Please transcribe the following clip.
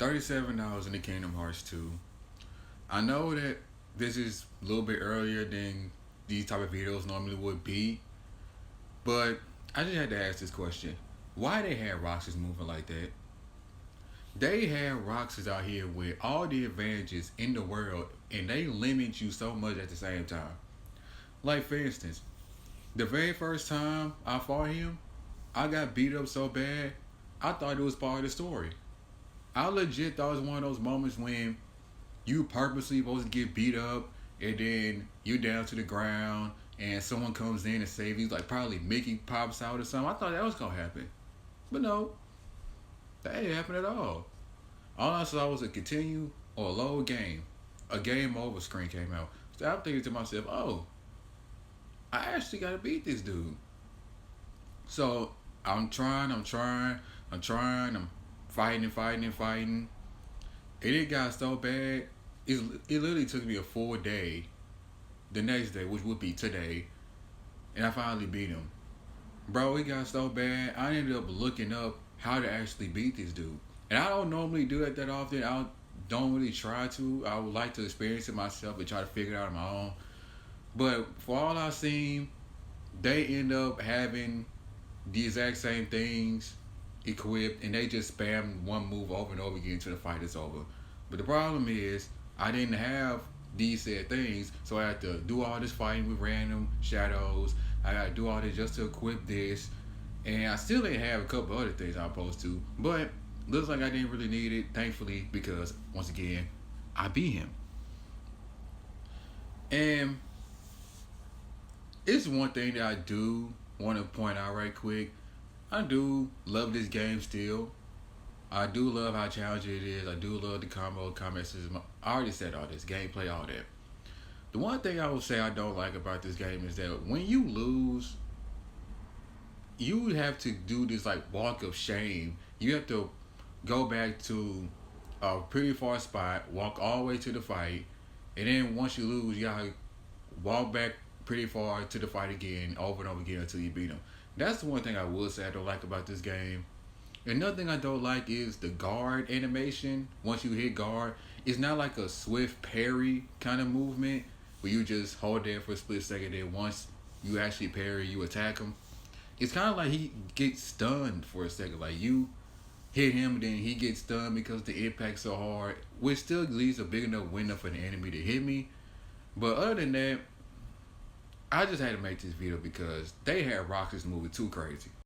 $37 in the Kingdom Hearts 2. I know that this is a little bit earlier than these type of videos normally would be, but I just had to ask this question. Why they had Roxas moving like that? They had Roxas out here with all the advantages in the world, and they limit you so much at the same time. Like, for instance, the very first time I fought him, I got beat up so bad, I thought it was part of the story. I legit thought it was one of those moments when you purposely supposed to get beat up and then you down to the ground and someone comes in and saves you, like probably Mickey pops out or something. I thought that was gonna happen. But no, that didn't happen at all. All I saw was a continue or a load game. A game over screen came out. So I'm thinking to myself, oh, I actually gotta beat this dude. So I'm fighting and fighting and fighting. And it got so bad, it literally took me a full day, the next day, which would be today, and I finally beat him. Bro, it got so bad, I ended up looking up how to actually beat this dude. And I don't normally do that often. Don't really try to. I would like to experience it myself and try to figure it out on my own. But for all I've seen, they end up having the exact same things equipped, and they just spam one move over and over again until the fight is over. But the problem is, I didn't have these said things, so I had to do all this fighting with random shadows. I got to do all this just to equip this, and I still didn't have a couple other things I'm supposed to. But looks like I didn't really need it, thankfully, because once again, I beat him. And it's one thing that I do want to point out right quick. I do love this game still. I do love how challenging it is. I do love the combat system. I already said all this, gameplay, all that. The one thing I will say I don't like about this game is that when you lose, you have to do this like walk of shame. You have to go back to a pretty far spot, walk all the way to the fight, and then once you lose, you gotta walk back pretty far to the fight again, over and over again until you beat them. That's the one thing I will say I don't like about this game. Another thing I don't like is the guard animation. Once you hit guard, it's not like a swift parry kind of movement where you just hold there for a split second, then once you actually parry, you attack him. It's kind of like he gets stunned for a second. Like you hit him, then he gets stunned because the impact's so hard, which still leaves a big enough window for the enemy to hit me. But other than that, I just had to make this video because they had Roxas moving too crazy.